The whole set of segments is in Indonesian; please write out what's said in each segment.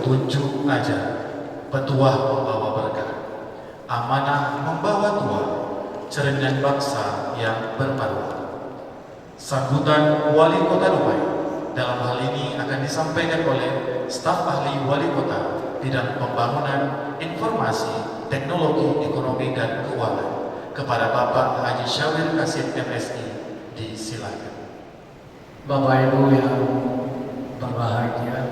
petunjuk aja, petuah membawa berkah, amanah membawa tua, cerminan bangsa yang berparuh. Sambutan Wali Kota Dumai dalam hal ini akan disampaikan oleh staf ahli Wali Kota bidang pembangunan, informasi, teknologi, ekonomi, dan keuangan kepada Bapak Haji Syawir Kasim MSI. Disilakan. Bapak Ibu yang berbahagia,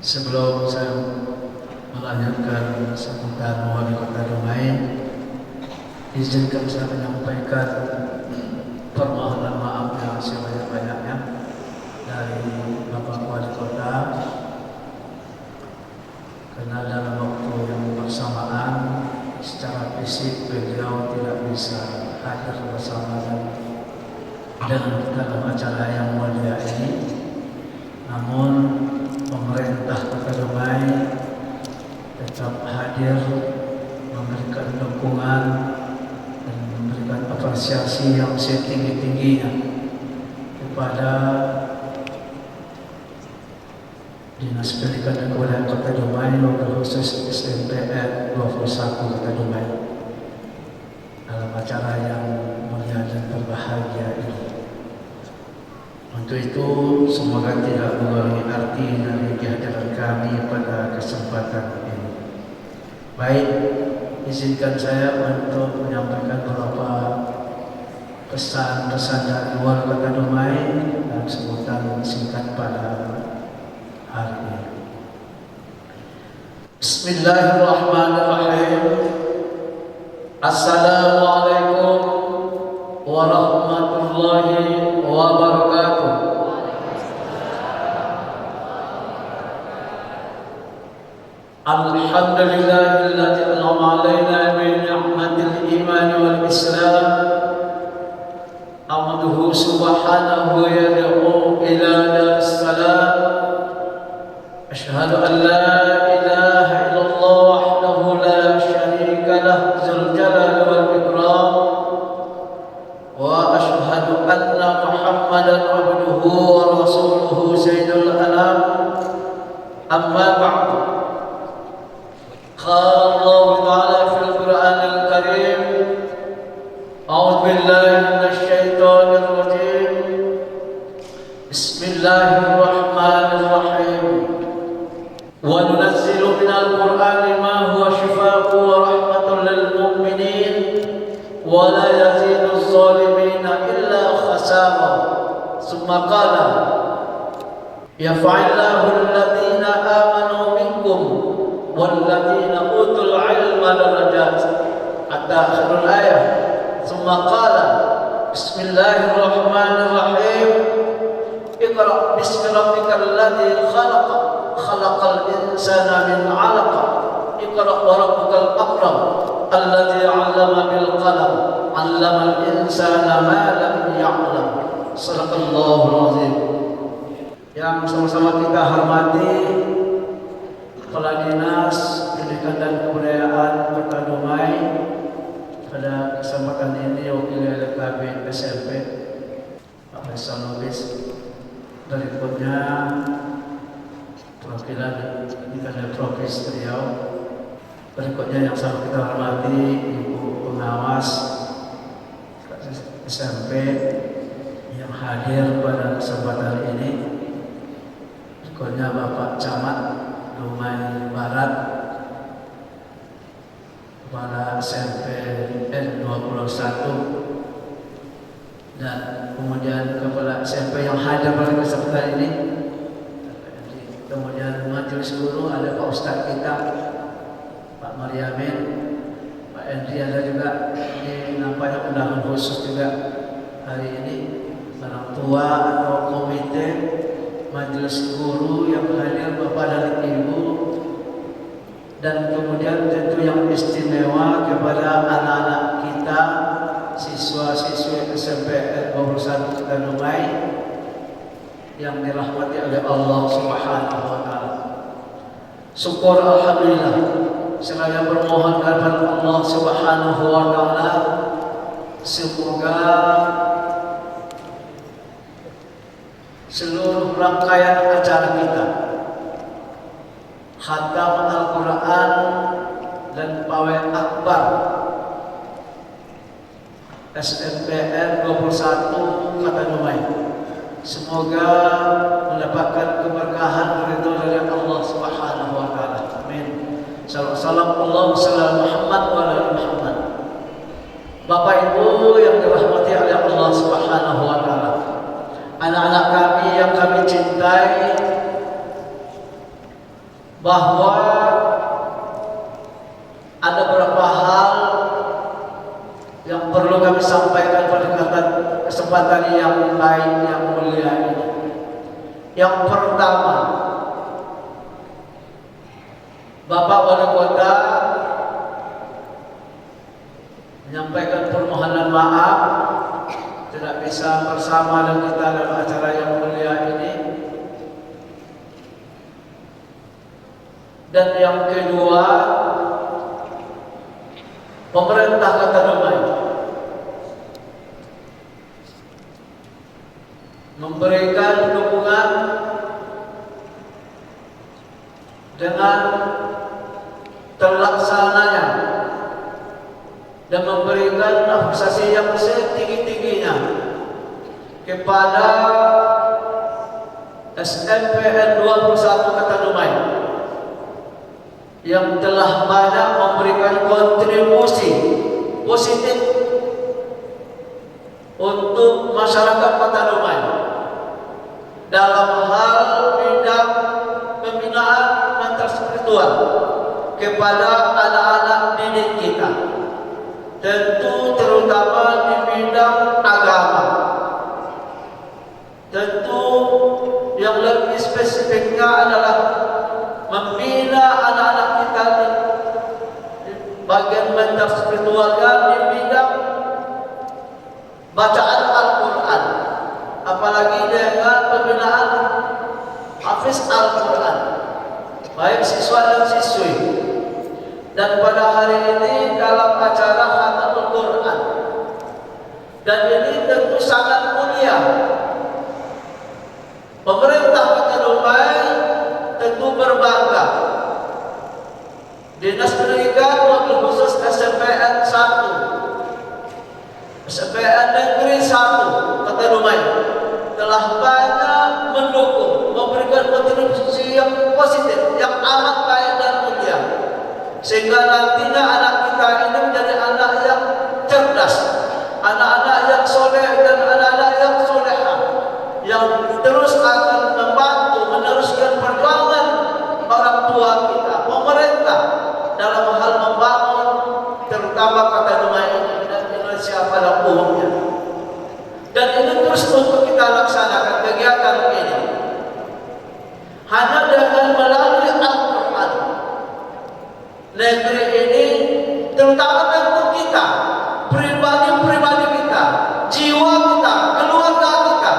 sebelum saya melanjutkan sambutan Wali Kota Dumai, izinkan saya menyampaikan permohonan maaf yang sebanyak-banyaknya dari Bapak Wali Kota, karena dalam waktu yang bersamaan secara fisik beliau tidak bisa hadir bersama dengan kita dalam acara yang mulia ini. Namun pemerintah Kota Dumai tetap hadir memberikan dukungan dan memberikan apresiasi yang setinggi-tingginya kepada Dinas Pendidikan dan Kebudayaan Kota Dumai, wabil khusus SMPN 21 Kota Dumai dalam acara yang mulia dan berbahagia ini. Untuk itu, semoga tidak mengurangi arti dari kehadiran kami pada kesempatan ini. Baik, izinkan saya untuk menyampaikan beberapa pesan-pesan dari Wali Kota Dumai dan sebutan singkat pada hari ini. Bismillahirrahmanirrahim. Assalamualaikum warahmatullahi wabarakatuh. Alhamdulillahilladzi an'ama 'alaina bi ni'matil iman wal islam. Ahmaduhu subhanahu yad'u ila as-salam. Asyhadu an la ilaha illallah wahdahu la syarika lah dzul jalali wal ikram. Wa asyhadu anna Muhammadan abduhu wa rasuluhu sayyidul anam. Amma ba'du. Qala Allah Ta'ala fil Qur'anil Karim, a'udzu billahi minasy syaithanir rajim. Bismillahirrahmanirrahim. Wa nunazzilu minal Qur'ani ma huwa shifaa'un wa rahmatun lil mu'minin wa la yazidu adh-dhalimina illa khasara. Summa qala yaf'allahu alladhina amanu minkum walladzina utul ilma darajat hatta akhirul ayah. Summa qala bismillahirrahmanirrahim. Iqra bismi rabbikal ladzi khalaq khalaqal insana min 'alaq. Iqra wa rabbukal akram alladzi 'allama bil qalam 'allamal insana ma lam ya'lam. Shadaqallahul azim. Yang sama-sama kita hormati Kepala Dinas Pendidikan dan Kebudayaan Kota Dumai, pada kesempatan ini wakil LKB SMP Pak Faisal Lubis, berikutnya perwakilan pendidikan dan profesi Riau, berikutnya yang sama kita hormati Ibu Pengawas SMP yang hadir pada kesempatan ini, berikutnya Bapak Camat Dumai Barat, Kepala SMP N21, dan kemudian Kepala SMP yang hadir pada kesempatan ini. Kemudian majelis guru ada Pak Ustadz kita, Pak Maryamin, Pak Endri ada juga. Ini nampaknya undangan khusus juga hari ini. Orang tua atau komite majelis guru yang hadir, Bapak dan Ibu, dan kemudian tentu yang istimewa kepada anak-anak kita, siswa-siswi SMP N21 Kota Dumai yang dirahmati oleh Allah Subhanahu wa Ta'ala. Syukur alhamdulillah, saya bermohon kepada Allah Subhanahu wa Ta'ala semoga seluruh rangkaian acara kita semoga mendapatkan keberkahan ridho dari Allah Subhanahu wa taala. Amin. Sallallahu Muhammad wa ala Muhammad. Bapak Ibu yang dirahmati oleh Allah Subhanahu wa taala. Anak-anak kami yang kami cintai, bahwa ada beberapa hal yang perlu kami sampaikan pada kesempatan yang baik, yang mulia ini. Yang pertama, Bapak Wali Kota menyampaikan permohonan maaf tidak bisa bersama dengan kita dalam acara yang mulia ini. Dan yang kedua, pemerintah Kota Dumai memberikan dukungan dengan terlaksananya dan memberikan apresiasi yang setinggi-tingginya kepada SMPN 21 Kota Dumai yang telah banyak memberikan kontribusi positif untuk masyarakat Kota Dumai dalam hal bidang pembinaan mental spiritual kepada anak-anak didik kita, tentu terutama di bidang agama. Tentu yang lebih spesifiknya adalah membina anak-anak kita di bagian mental spiritualnya di bidang bacaan Al-Quran, apalagi dengan pembinaan hafiz Al-Quran, baik siswa dan siswi. Dan pada hari ini dalam acara Khatamul Quran, dan ini tentu sangat mulia. Pemerintah Kota Dumai tentu berbangga. Dinas Pendidikan wabil khusus SMPN 1, SMPN Negeri 1 Kota Dumai telah banyak mendukung, memberikan kontribusi yang positif, yang amat baik dan mulia, sehingga nantinya anak kita ini menjadi anak yang cerdas, anak-anak yang soleh dan anak-anak yang soleha, yang terus akan membantu meneruskan perjuangan orang tua kita, pemerintah dalam hal membangun terutama Kota Dumai ini dan Indonesia pada umumnya. Dan ini terus untuk kita laksanakan kegiatan ini hanya dengan melalui Al-Quran. Negeri ini terutama tentu kita, pribadi-pribadi kita, jiwa kita, keluarga kita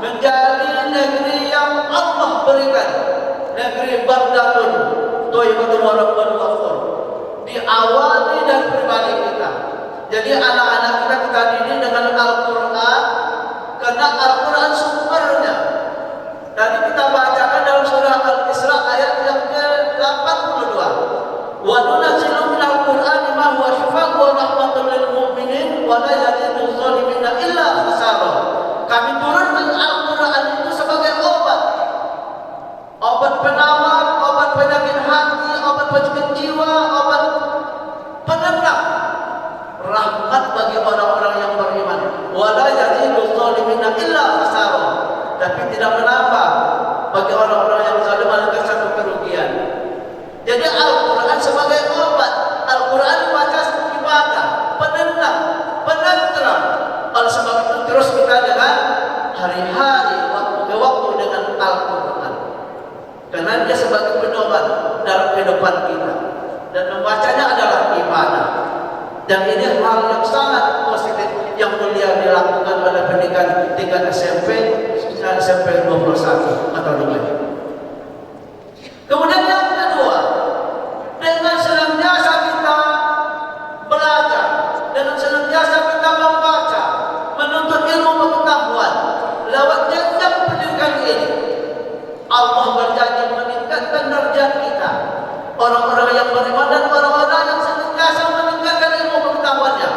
menjadi negeri yang Allah berikan, negeri Bardatun Thayyibatun Warabun Ghafur, diawali dari pribadi kita. Jadi anak-anak kita didik dengan Al-Quran, karena Al-Quran sumbernya. Tadi kita bacakan dalam surah Al-Isra ayat yang ke-82. Wa nunazzilu minal Qur'ani ma huwa syifaa'un wa rahmatun lil mu'minin wa la yazidul zalimina illa khasara. Kami turunkan Al-Quran itu sebagai obat. Obat penawar, obat penyakit hati, obat penyakit jiwa, obat penenang, rahmat bagi orang-orang yang beriman. Wa la yazidul zalimina illa khasara. Tapi tidak menambah bagi orang-orang yang zalim melainkan satu kerugian. Jadi Al-Quran sebagai obat, Al-Quran dibaca ibadah, penenang, penenteram. Oleh sebab itu terus kita dengan hari-hari, waktu ke waktu dengan Al-Quran, karena dia sebagai pedoman dalam kehidupan kita, dan membacanya adalah ibadah. Dan ini hal yang sangat positif yang mulia dilakukan oleh pendidikan tingkat SMP dan SMP 21 atau Dumai. Kemudian yang kedua, dengan senantiasa kita belajar, dengan senantiasa kita membaca, menuntut ilmu pengetahuan lewat jenjang pendidikan ini, Allah berjanji meningkatkan derajat kita, orang-orang yang beriman dan orang-orang yang senantiasa meningkatkan ilmu pengetahuannya.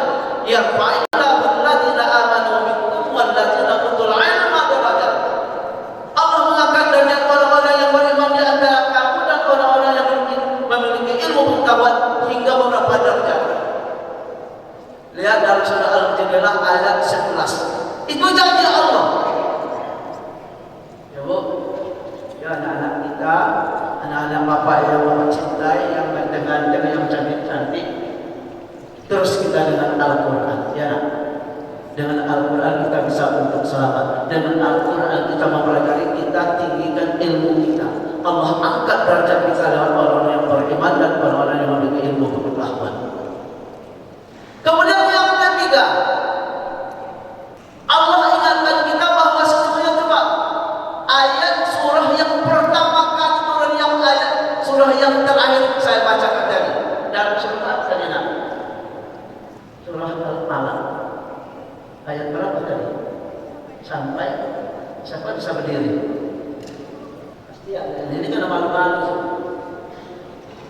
Yarfa'illahu alladziina aamanu minkum walladzina utul 'ilma darajat. kita, anak-anak bapak yang mencintai, yang ganteng-ganteng, yang cantik-cantik. Terus kita dengan Al-Quran, ya. Dengan Al-Quran kita bisa untuk selamat. Dengan Al-Quran kita mempelajari, kita tinggikan ilmu kita. Allah angkat derajat kita lewat orang-orang yang beriman dan orang-orang yang memiliki ilmu pengetahuan. Kemudian yang ketiga, Allah ingatkan kita bahwa sesungguhnya coba ayat surah yang pertama kali turun, yang ayat surah yang terakhir saya bacakan tadi dalam surah tadi, surah Al-Alaq. Ayat berapa tadi? Sampai siapa bisa berdiri? Pasti ada. Ini kan malu-malu.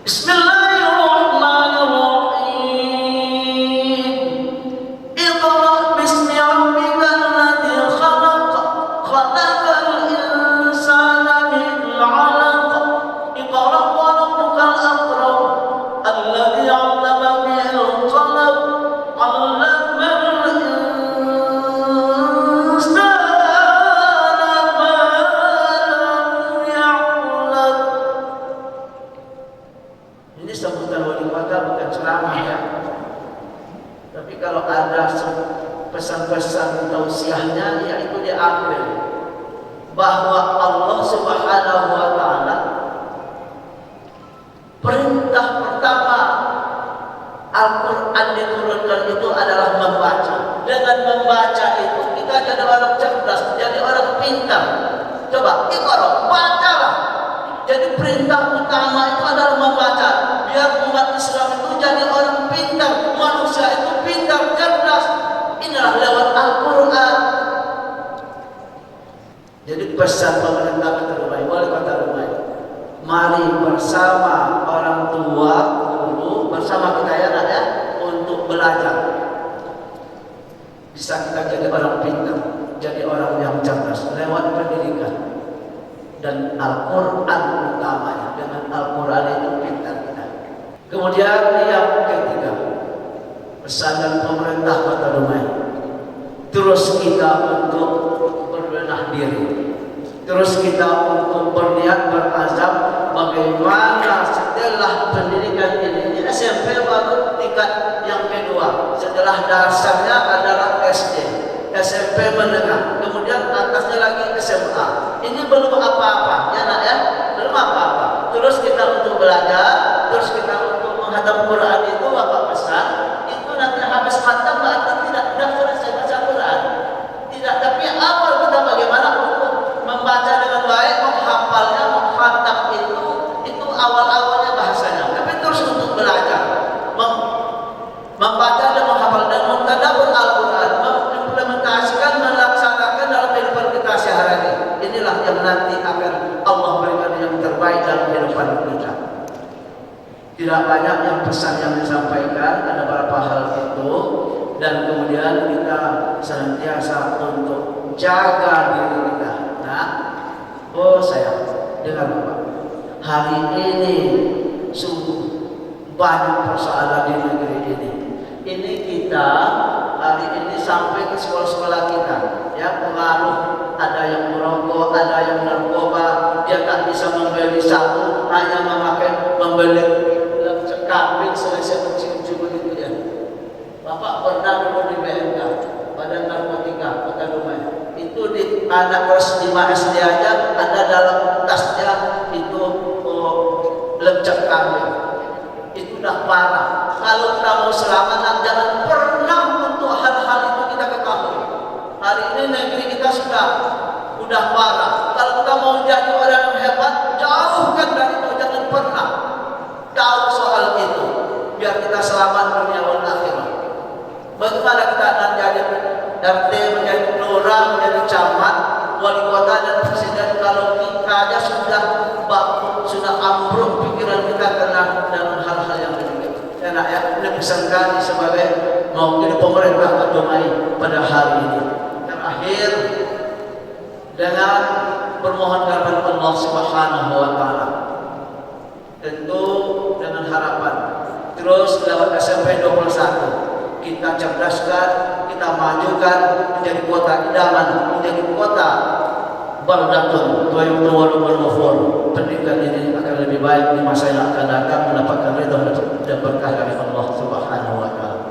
Bismillahirrahmanirrahim. Iqra bismi rabbikal ladzi khalaq. Khalaqal insana min 'alaq. Iqra wa rabbukal akram. Alladzi 'allama bil qalam. 'allamal pesan-pesan tausiahnya, yaitu diambil bahwa Allah Subhanahu wa taala perintah pertama Al-Quran diturunkan itu adalah membaca. Dengan membaca itu kita jadi orang cerdas, jadi orang pintar. Coba Iqra, bacalah. Jadi perintah utama itu adalah membaca, biar umat Islam itu jadi orang pintar, manusia itu pintar, cerdas. Inilah lewat Al-Quran. Jadi pesan pemerintah Kota Dumai, wali Kota Dumai, mari bersama orang tua, guru, bersama kita ya nak ya, untuk belajar. Bisa kita jadi orang pintar, jadi orang yang cerdas lewat pendidikan. Dan Al-Quran utamanya, dengan Al-Quran itu pintar kita. Kemudian yang ketiga, pesanan pemerintah Kota Dumai, terus kita untuk berbenah diri, terus kita untuk berniat berazam bagaimana setelah pendidikan ini SMP baru tingkat yang kedua, setelah dasarnya adalah SD, SMP menengah, kemudian atasnya lagi SMA. Ini belum apa-apa ya nak ya, belum apa-apa. Terus kita untuk belajar, terus kita untuk menghafal Quran. Itu apa pesan? Nanti habis khatam berarti tidak selesai baca Quran. Tidak, tapi awal kita bagaimana untuk membaca dengan baik, menghafalnya, menghatam itu awal-awalnya bahasanya. Tapi terus untuk belajar, membaca dan menghafal dan mentadabbur Al-Quran, mengimplementasikan, melaksanakan dalam kehidupan kita sehari-hari. Inilah yang nanti akan Allah berikan yang terbaik dalam kehidupan kita. Tidak banyak yang pesan yang disampaikan, ada beberapa hal itu, dan kemudian kita senantiasa untuk jaga diri kita. Nah, saya dengar Bapak, hari ini sungguh banyak persoalan di negeri ini. Ini kita hari ini sampai ke sekolah-sekolah kita, ya, pengaruh, ada yang merokok, ada yang narkoba, dia tak bisa membeli satu, hanya membeli kambing selesai mencium-cium itu ya. Bapak pernah dulu di BNK, Badan Narkotika Kota Dumai. Itu di anak kelas 5 SD aja ada dalam tasnya itu lecek kambing. Itu udah parah. Kalau kita mau selamat, jangan pernah untuk hal-hal itu kita ketahui. Hari ini negeri kita sudah parah. Kalau kita mau jadi orang yang hebat, jauhkan dari itu, jangan pernah tahu soal itu, biar kita selamat dunia dan akhirat. Bagaimana kita akan jadi RT, menjadi lurah, menjadi camat, wali kota dan presiden kalau kita aja sudah baku, sudah ambruk pikiran kita karena dalam hal-hal yang begini. Enak ya, ini pesan kami sebagai mewakili pemerintah Dumai pada hari ini. Terakhir, dengan bermohon kepada Allah Subhanahu wa taala, tentu dengan harapan terus lewat SMP 21 kita cerdaskan, kita majukan menjadi kota idaman, menjadi kota baldatun thayyibun wa rabbul ghafur. Pendidikan ini akan lebih baik di masa yang akan datang, mendapatkan ridha dan berkah dari Allah Subhanahu wa taala.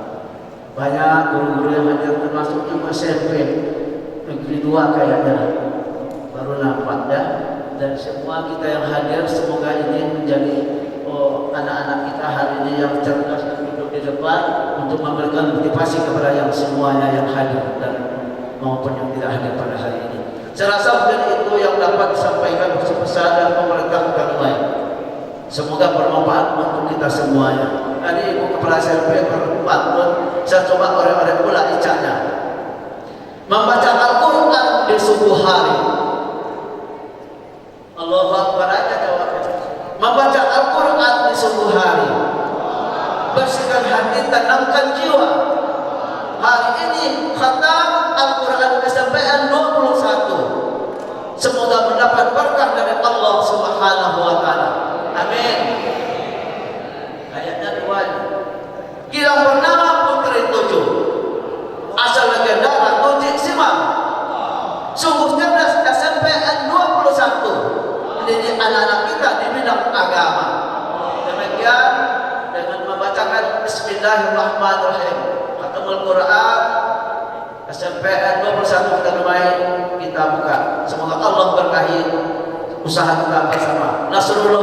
Banyak guru-guru yang hadir termasuk yang SMP negeri 2 kayaknya baru nampak ya. Dan semua kita yang hadir semoga ini menjadi anak-anak kita hari ini yang cerdas dan duduk di depan untuk memberikan motivasi kepada yang semuanya yang hadir dan maupun yang tidak hadir pada hari ini. Saya rasa mungkin itu yang dapat disampaikan pesan dan pemerintah kami lain. Semoga bermanfaat untuk kita semuanya. Tadi Ibu Kepala SMP berempat pun saya coba orang-orang pula icanya. Membaca Al-Quran di subuh hari. Allahu Akbar aja jawabnya. Membaca Al-Quran di subuh hari. Bersihkan hati, tenangkan jiwa. Hari ini khatam Al-Quran kesampaian 21. Semoga mendapat berkah dari Allah Subhanahu wa taala. Amin. Ayatnya 2. Kilang bernama Putri 7. Asal legenda Ratu Cik Simam. Sungguh cerdas kesampaian 21. Mendidik anak-anak kita di bidang agama. Demikian dengan membacakan Bismillahirrahmanirrahim. Khatamul Quran kesampaian 21 kita mulai kita buka. Semoga Allah berkahi usaha kita bersama. Nasrullah